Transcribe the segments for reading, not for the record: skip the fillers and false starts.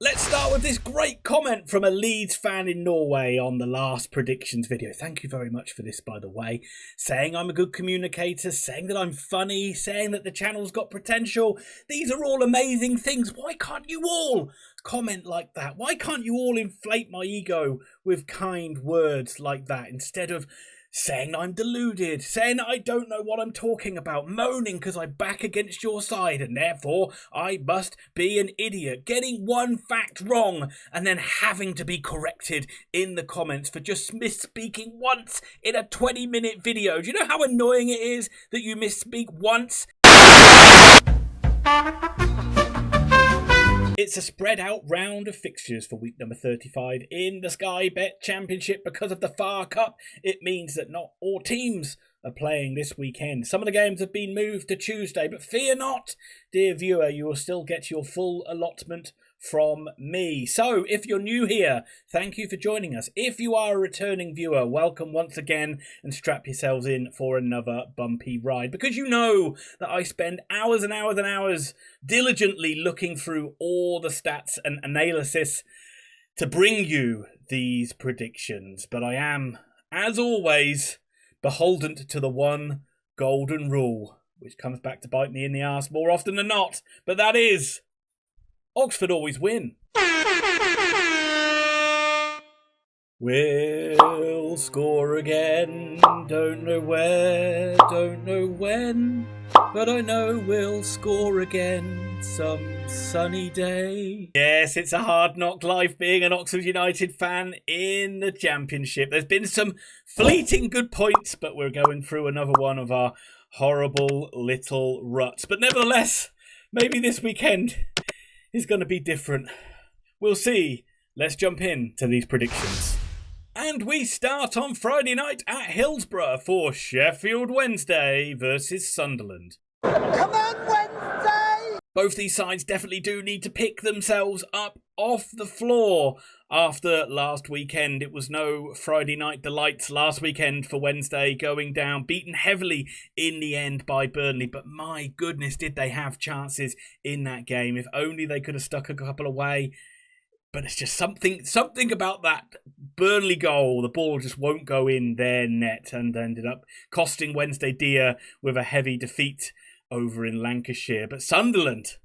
Let's start with this great comment from a Leeds fan in Norway on the last predictions video. Thank you very much for this, by the way. Saying I'm a good communicator, saying that I'm funny, saying that the channel's got potential. These are all amazing things. Why can't you all comment like that? Why can't you all inflate my ego with kind words like that instead of saying I'm deluded, saying I don't know what I'm talking about, moaning because I back against your side and therefore I must be an idiot, getting one fact wrong and then having to be corrected in the comments for just misspeaking once in a 20-minute video. Do you know how annoying it is that you misspeak once? It's a spread out round of fixtures for week number 35 in the Sky Bet Championship. Because of the FAR Cup, it means that not all teams are playing this weekend. Some of the games have been moved to Tuesday, but fear not, dear viewer, you will still get your full allotment from me. So, if you're new here, thank you for joining us. If you are a returning viewer, welcome once again and strap yourselves in for another bumpy ride. Because you know that I spend hours and hours and hours diligently looking through all the stats and analysis to bring you these predictions. But I am, as always, beholden to the one golden rule, which comes back to bite me in the arse more often than not. But that is, Oxford always win. We'll score again, don't know where, don't know when, but I know we'll score again some sunny day. Yes, it's a hard knock life being an Oxford United fan in the Championship. There's been some fleeting good points, but we're going through another one of our horrible little ruts. But nevertheless, maybe this weekend is going to be different. We'll see. Let's jump in to these predictions. And we start on Friday night at Hillsborough for Sheffield Wednesday versus Sunderland. Come on, Wednesday! Both these sides definitely do need to pick themselves up off the floor after last weekend. It was no Friday night delights last weekend for Wednesday, going down, beaten heavily in the end by Burnley. But my goodness, did they have chances in that game. If only they could have stuck a couple away. But it's just something about that Burnley goal. The ball just won't go in their net and ended up costing Wednesday dear with a heavy defeat over in Lancashire. But Sunderland,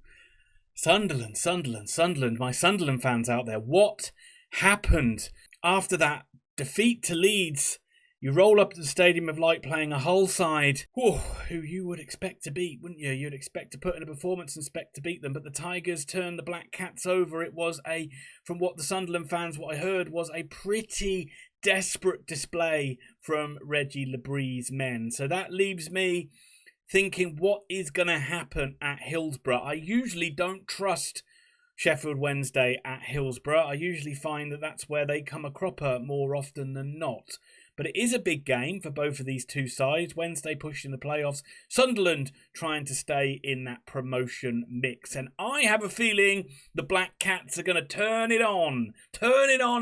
my Sunderland fans out there, what happened after that defeat to Leeds? You roll up to the Stadium of Light playing a Hull side who you would expect to beat, wouldn't you? You'd expect to put in a performance and expect to beat them. But the Tigers turned the Black Cats over. It was from what the Sunderland fans, what I heard, was a pretty desperate display from Reggie Lebrie's men. So that leaves me thinking, what is going to happen at Hillsborough? I usually don't trust Sheffield Wednesday at Hillsborough. I usually find that that's where they come a cropper more often than not. But it is a big game for both of these two sides. Wednesday pushed in the playoffs. Sunderland trying to stay in that promotion mix. And I have a feeling the Black Cats are going to turn it on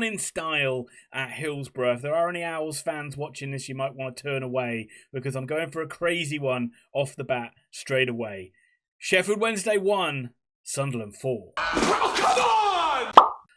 in style at Hillsborough. If there are any Owls fans watching this, you might want to turn away because I'm going for a crazy one off the bat straight away. Sheffield Wednesday 1, Sunderland 4. Oh, come on!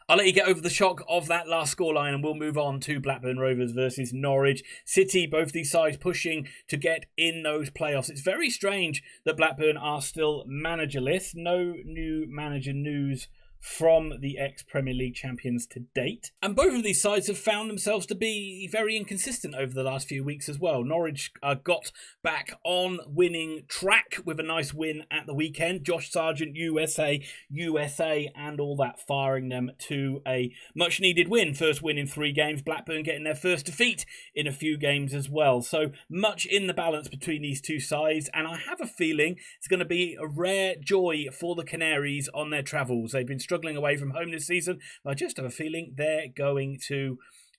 I'll let you get over the shock of that last scoreline and we'll move on to Blackburn Rovers versus Norwich City. Both these sides pushing to get in those playoffs. It's very strange that Blackburn are still managerless. No new manager news from the ex-Premier League champions to date. And both of these sides have found themselves to be very inconsistent over the last few weeks as well. Norwich got back on winning track with a nice win at the weekend. Josh Sargent, USA, and all that, firing them to a much-needed win. First win in 3 games. Blackburn getting their first defeat in a few games as well. So much in the balance between these two sides. And I have a feeling it's going to be a rare joy for the Canaries on their travels. They've been struggling away from home this season, but I just have a feeling they're going to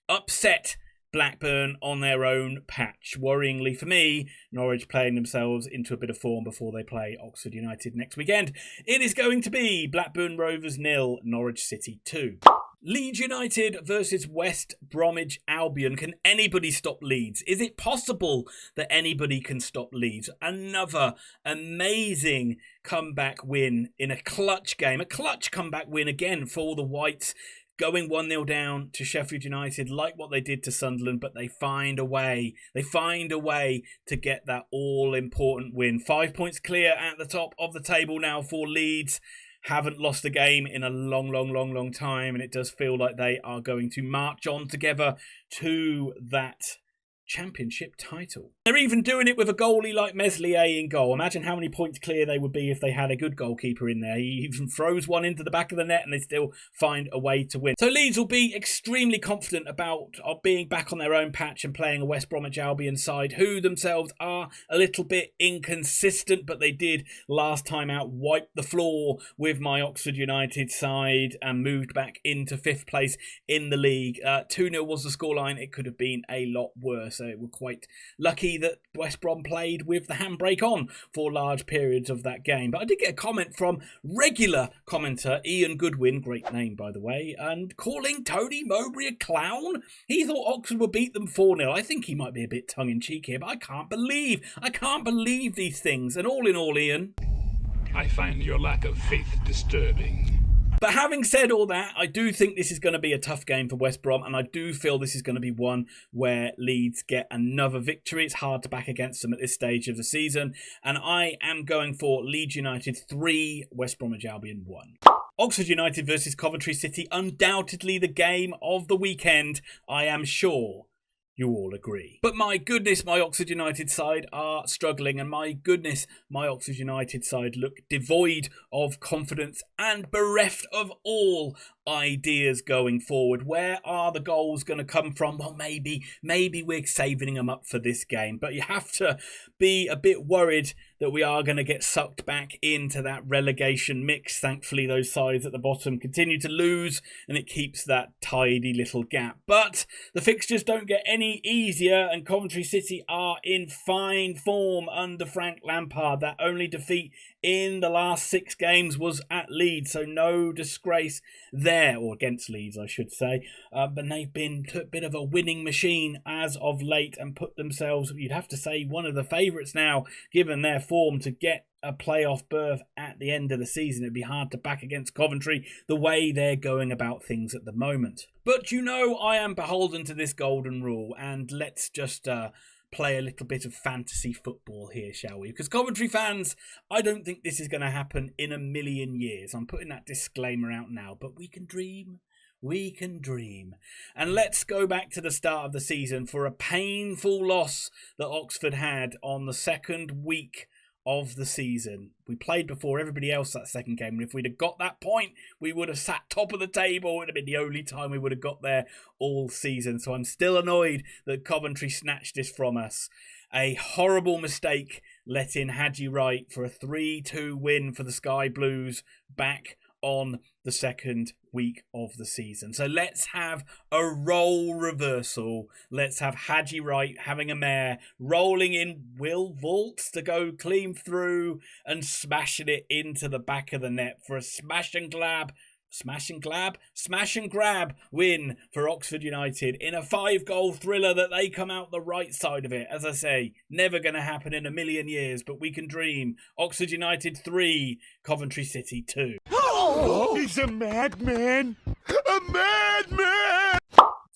upset Blackburn on their own patch. Worryingly for me, Norwich playing themselves into a bit of form before they play Oxford United next weekend. It is going to be Blackburn Rovers 0, Norwich City 2. Leeds United versus West Bromwich Albion. Can anybody stop Leeds? Is it possible that anybody can stop Leeds? Another amazing comeback win in a clutch game. A clutch comeback win again for the Whites. Going 1-0 down to Sheffield United, like what they did to Sunderland, but they find a way. They find a way to get that all-important win. 5 points clear at the top of the table now for Leeds. Haven't lost a game in a long time, and it does feel like they are going to march on together to that championship title. They're even doing it with a goalie like Meslier in goal. Imagine how many points clear they would be if they had a good goalkeeper in there. He even throws one into the back of the net and they still find a way to win. So Leeds will be extremely confident about being back on their own patch and playing a West Bromwich Albion side who themselves are a little bit inconsistent, but they did last time out wipe the floor with my Oxford United side and moved back into 5th place in the league. 2-0 was the scoreline. It could have been a lot worse. So we're quite lucky that West Brom played with the handbrake on for large periods of that game. But I did get a comment from regular commenter Ian Goodwin, great name by the way, and calling Tony Mowbray a clown. He thought Oxford would beat them 4-0. I think he might be a bit tongue-in-cheek here, but I can't believe these things. And all in all, Ian, I find your lack of faith disturbing. But having said all that, I do think this is going to be a tough game for West Brom, and I do feel this is going to be one where Leeds get another victory. It's hard to back against them at this stage of the season, and I am going for Leeds United 3, West Bromwich Albion 1. Oxford United versus Coventry City, undoubtedly the game of the weekend, I am sure you all agree. But my goodness, my Oxford United side are struggling, and my goodness, my Oxford United side look devoid of confidence and bereft of all ideas going forward. Where are the goals going to come from? Well, maybe we're saving them up for this game, but you have to be a bit worried that we are going to get sucked back into that relegation mix. Thankfully, those sides at the bottom continue to lose, and it keeps that tidy little gap. But the fixtures don't get any easier, and Coventry City are in fine form under Frank Lampard. That only defeat in the last 6 games was at Leeds, so no disgrace there, or against Leeds I should say, but they've been a bit of a winning machine as of late and put themselves, you'd have to say, one of the favourites now given their form to get a playoff berth at the end of the season. It'd be hard to back against Coventry the way they're going about things at the moment. But you know, I am beholden to this golden rule, and let's just play a little bit of fantasy football here, shall we? Because Coventry fans, I don't think this is going to happen in a million years. I'm putting that disclaimer out now, but we can dream. We can dream. And let's go back to the start of the season for a painful loss that Oxford had on the second week of the season. We played before everybody else that second game, and if we'd have got that point, we would have sat top of the table. It would have been the only time we would have got there all season. So I'm still annoyed that Coventry snatched this from us. A horrible mistake letting Haji Wright for a 3-2 win for the Sky Blues back on the second week of the season. So let's have a role reversal. Let's have Haji Wright having a mare, rolling in Will Vaults to go clean through and smashing it into the back of the net for a smash and grab win for Oxford United in a 5-goal thriller that they come out the right side of it. As I say, never going to happen in a million years, but we can dream. Oxford United 3, Coventry City 2. Oh, he's a madman! A madman!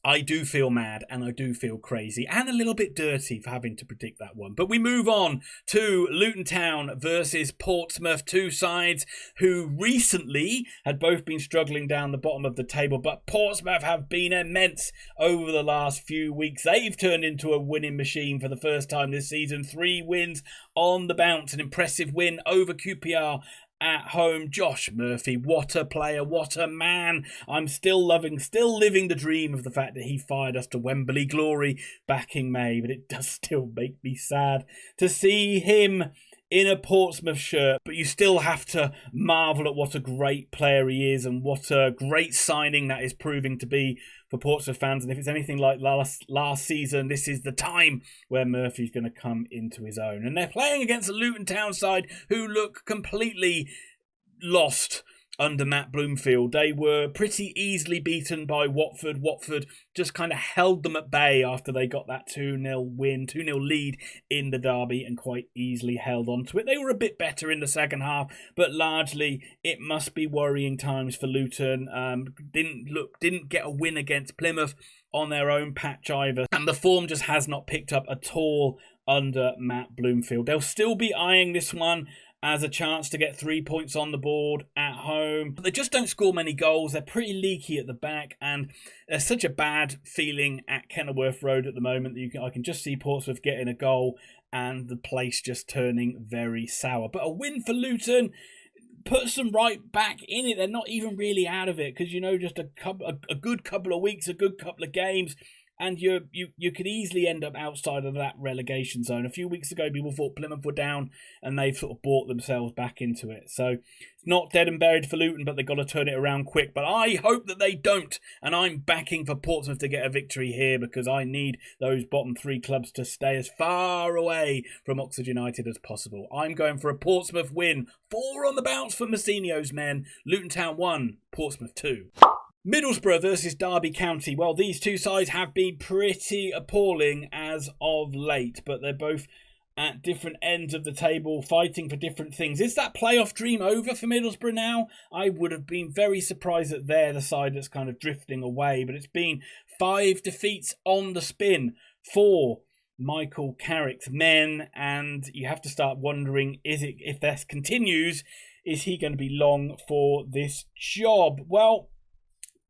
I do feel mad, and I do feel crazy, and a little bit dirty for having to predict that one. But we move on to Luton Town versus Portsmouth, 2 sides who recently had both been struggling down the bottom of the table, but Portsmouth have been immense over the last few weeks. They've turned into a winning machine for the first time this season. 3 wins on the bounce, an impressive win over QPR at home. Josh Murphy, what a player, what a man. I'm still living the dream of the fact that he fired us to Wembley glory back in May, but it does still make me sad to see him in a Portsmouth shirt. But you still have to marvel at what a great player he is and what a great signing that is proving to be for Portsmouth fans. And if it's anything like last season, this is the time where Murphy's going to come into his own. And they're playing against a Luton Town side who look completely lost under Matt Bloomfield. They were pretty easily beaten by Watford. Watford just kind of held them at bay after they got that 2-0 win, 2-0 lead in the derby, and quite easily held on to it. They were a bit better in the second half, but largely it must be worrying times for Luton. Didn't get a win against Plymouth on their own patch either, and the form just has not picked up at all under Matt Bloomfield. They'll still be eyeing this one as a chance to get 3 points on the board at home. They just don't score many goals. They're pretty leaky at the back, and there's such a bad feeling at Kenilworth Road at the moment that I can just see Portsmouth getting a goal and the place just turning very sour. But a win for Luton puts them right back in it. They're not even really out of it because, just a good couple of weeks, a good couple of games, and you could easily end up outside of that relegation zone. A few weeks ago, people thought Plymouth were down, and they've sort of bought themselves back into it. So it's not dead and buried for Luton, but they've got to turn it around quick. But I hope that they don't, and I'm backing for Portsmouth to get a victory here because I need those bottom three clubs to stay as far away from Oxford United as possible. I'm going for a Portsmouth win. 4 on the bounce for Mousinho's men. Luton Town 1, Portsmouth 2. Middlesbrough versus Derby County. Well, these two sides have been pretty appalling as of late, but they're both at different ends of the table, fighting for different things. Is that playoff dream over for Middlesbrough now? I would have been very surprised that they're the side that's kind of drifting away, but it's been 5 defeats on the spin for Michael Carrick's men, and you have to start wondering, if this continues, is he going to be long for this job? Well,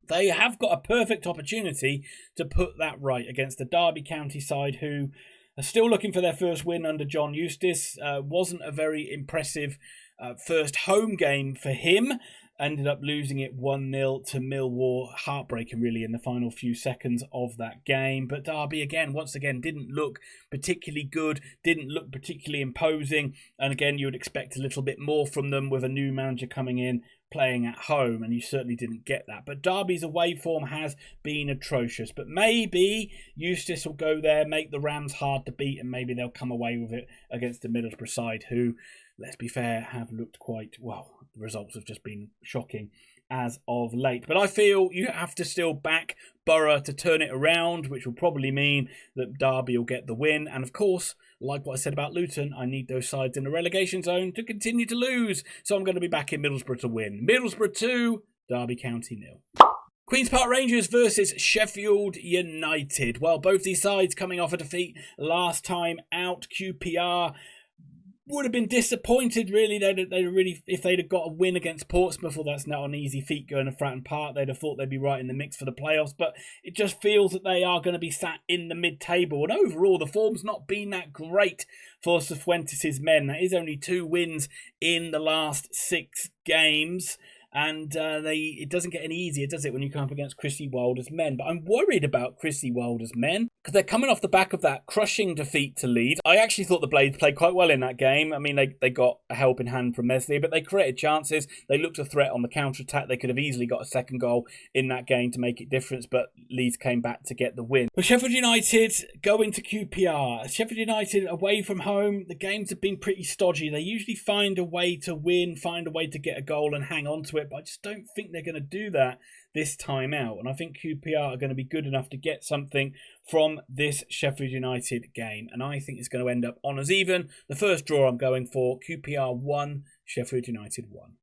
they have got a perfect opportunity to put that right against the Derby County side, who are still looking for their first win under John Eustace. Wasn't a very impressive first home game for him. Ended up losing it 1-0 to Millwall. Heartbreaking, really, in the final few seconds of that game. But Derby, once again, didn't look particularly good, didn't look particularly imposing. And again, you would expect a little bit more from them with a new manager coming in, playing at home, and you certainly didn't get that. But Derby's away form has been atrocious. But maybe Eustace will go there, make the Rams hard to beat, and maybe they'll come away with it against the Middlesbrough side, who, let's be fair, have looked quite, well, the results have just been shocking as of late. But I feel you have to still back Borough to turn it around, which will probably mean that Derby will get the win. And of course, like what I said about Luton, I need those sides in the relegation zone to continue to lose. So I'm going to be backing Middlesbrough to win. Middlesbrough 2, Derby County 0. Queen's Park Rangers versus Sheffield United. Well, both these sides coming off a defeat last time out. QPR would have been disappointed, really. If they'd have got a win against Portsmouth, well, that's not an easy feat going to Fratton Park. They'd have thought they'd be right in the mix for the playoffs, but it just feels that they are going to be sat in the mid-table. And overall, the form's not been that great for Cifuentes' men. That is only 2 wins in the last 6 games. And it doesn't get any easier, does it, when you come up against Chrissy Wilder's men? But I'm worried about Chrissy Wilder's men because they're coming off the back of that crushing defeat to Leeds. I actually thought the Blades played quite well in that game. I mean, they got a helping hand from Meslier, but they created chances. They looked a threat on the counter-attack. They could have easily got a second goal in that game to make it difference, but Leeds came back to get the win. But Sheffield United going to QPR. Sheffield United away from home, the games have been pretty stodgy. They usually find a way to win, find a way to get a goal and hang on to it, but I just don't think they're going to do that this time out. And I think QPR are going to be good enough to get something from this Sheffield United game. And I think it's going to end up honours even. The first draw I'm going for, QPR 1, Sheffield United 1.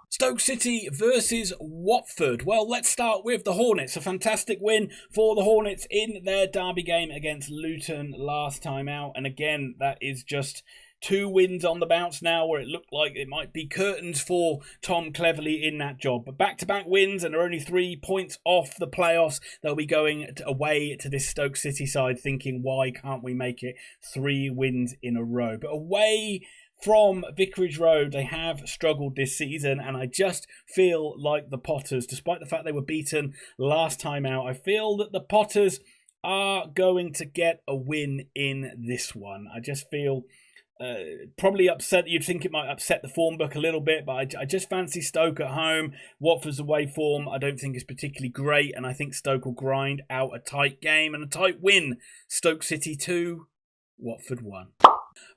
Stoke City versus Watford. Well, let's start with the Hornets. A fantastic win for the Hornets in their derby game against Luton last time out. And again, that is just 2 wins on the bounce now, where it looked like it might be curtains for Tom Cleverley in that job. But back-to-back wins, and they're only 3 points off the playoffs. They'll be going away to this Stoke City side thinking, why can't we make it 3 wins in a row? But away from Vicarage Road, they have struggled this season, and I just feel like the Potters, despite the fact they were beaten last time out, I feel that the Potters are going to get a win in this one. I just feel probably upset. You'd think it might upset the form book a little bit, but I just fancy Stoke at home. Watford's away form I don't think is particularly great, and I think Stoke will grind out a tight game and a tight win. Stoke City 2, Watford 1.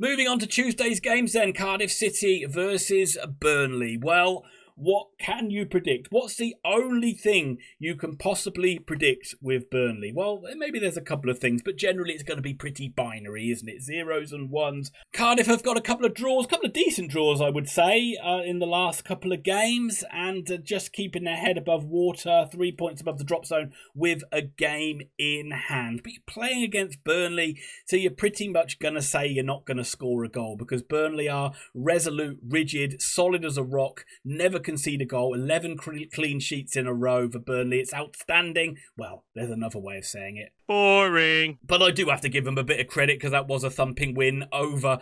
Moving on to Tuesday's games then, Cardiff City versus Burnley. Well, what can you predict? What's the only thing you can possibly predict with Burnley? Well, maybe there's a couple of things, but generally it's going to be pretty binary, isn't it? Zeros and ones. Cardiff have got a couple of draws, couple of decent draws, I would say, in the last couple of games, and just keeping their head above water, 3 points above the drop zone with a game in hand. But you're playing against Burnley, so you're pretty much going to say you're not going to score a goal, because Burnley are resolute, rigid, solid as a rock, never concede a goal, 11 clean sheets in a row for Burnley. It's outstanding. Well, there's another way of saying it. Boring. But I do have to give them a bit of credit, because that was a thumping win over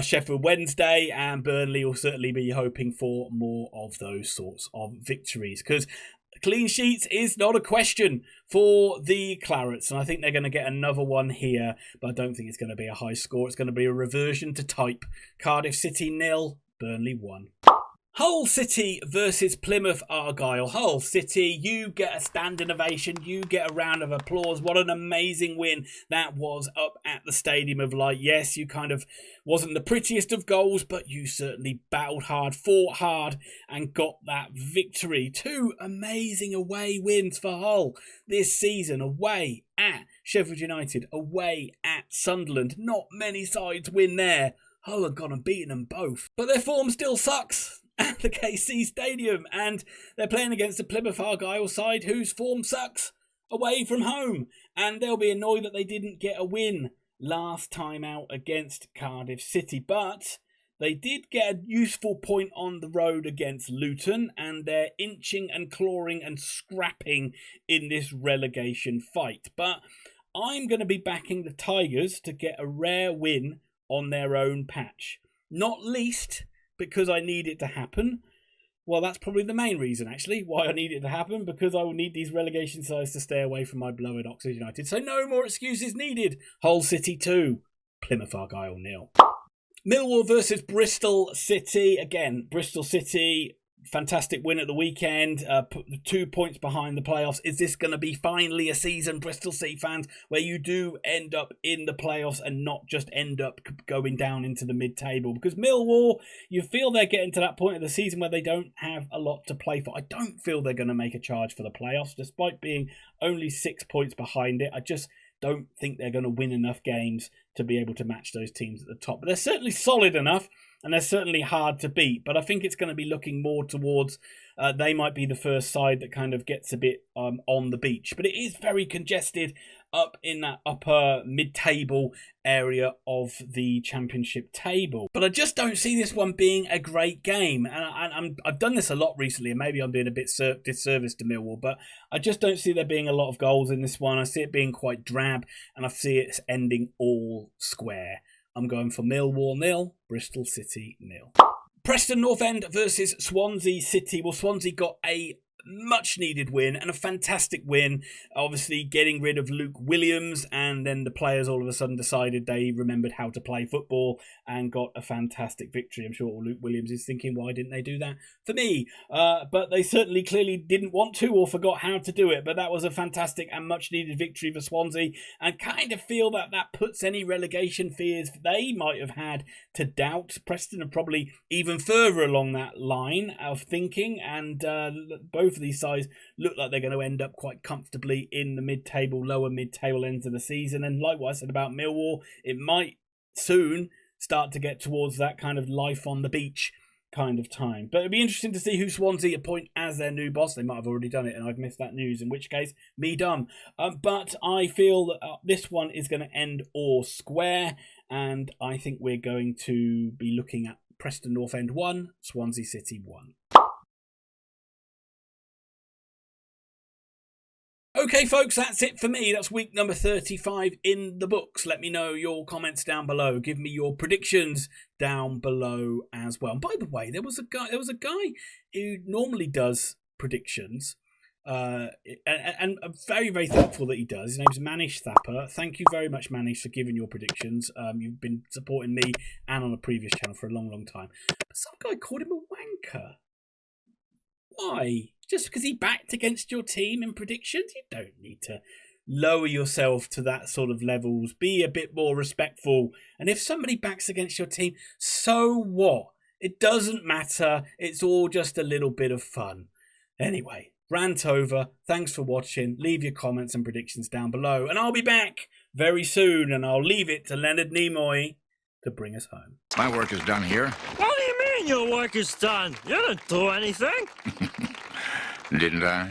Sheffield Wednesday, and Burnley will certainly be hoping for more of those sorts of victories, because clean sheets is not a question for the Clarets, and I think they're going to get another one here, but I don't think it's going to be a high score. It's going to be a reversion to type. Cardiff City 0, Burnley 1. Hull City versus Plymouth Argyle. Hull City, you get a standing ovation, you get a round of applause. What an amazing win that was up at the Stadium of Light. Yes, you kind of wasn't the prettiest of goals, but you certainly battled hard, fought hard, and got that victory. 2 amazing away wins for Hull this season. Away at Sheffield United, away at Sunderland. Not many sides win there. Hull have gone and beaten them both. But their form still sucks at the KC Stadium, and they're playing against the Plymouth Argyle side whose form sucks away from home, and they'll be annoyed that they didn't get a win last time out against Cardiff City, but they did get a useful point on the road against Luton, and they're inching and clawing and scrapping in this relegation fight. But I'm going to be backing the Tigers to get a rare win on their own patch, not least because I need it to happen. Well, that's probably the main reason, actually, why I need it to happen, because I will need these relegation sides to stay away from my beloved Oxford United. So no more excuses needed. Hull City 2, Plymouth Argyle 0. Millwall versus Bristol City. Again, Bristol City, fantastic win at the weekend, 2 points behind the playoffs. Is this going to be finally a season, Bristol City fans, where you do end up in the playoffs and not just end up going down into the mid-table? Because Millwall, you feel they're getting to that point of the season where they don't have a lot to play for. I don't feel they're going to make a charge for the playoffs, despite being only 6 points behind it. I just don't think they're going to win enough games to be able to match those teams at the top. But they're certainly solid enough, and they're certainly hard to beat. But I think it's going to be looking more towards they might be the first side that kind of gets a bit on the beach. But it is very congested up in that upper mid-table area of the championship table. But I just don't see this one being a great game. And I've done this a lot recently, and maybe I'm doing a bit disservice to Millwall, but I just don't see there being a lot of goals in this one. I see it being quite drab, and I see it ending all square. I'm going for Millwall 0, Bristol City 0. Preston North End versus Swansea City. Well, Swansea got a much needed win, and a fantastic win, obviously getting rid of Luke Williams, and then the players all of a sudden decided they remembered how to play football and got a fantastic victory. I'm sure Luke Williams is thinking, why didn't they do that for me? But they certainly clearly didn't want to, or forgot how to do it. But that was a fantastic and much needed victory for Swansea, and kind of feel that that puts any relegation fears they might have had to doubt. Preston are probably even further along that line of thinking, and both of these sides look like they're going to end up quite comfortably in the mid-table, lower mid-table ends of the season. And like what I said about Millwall, it might soon start to get towards that kind of life on the beach kind of time. But it'd be interesting to see who Swansea appoint as their new boss. They might have already done it and I've missed that news, in which case, me dumb. But I feel that this one is going to end all square, and I think we're going to be looking at Preston North End 1, Swansea City 1. Okay, folks, that's it for me. That's week number 35 in the books. Let me know your comments down below. Give me your predictions down below as well. And by the way, there was a guy who normally does predictions, and I'm very, very thankful that he does. His name's Manish Thapar. Thank you very much, Manish, for giving your predictions. You've been supporting me and on a previous channel for a long, long time. But some guy called him a wanker. Why? Just because he backed against your team in predictions? You don't need to lower yourself to that sort of levels. Be a bit more respectful. And if somebody backs against your team, so what? It doesn't matter. It's all just a little bit of fun. Anyway, rant over. Thanks for watching. Leave your comments and predictions down below. And I'll be back very soon. And I'll leave it to Leonard Nimoy to bring us home. My work is done here. What do you mean your work is done? You didn't do anything. Didn't I?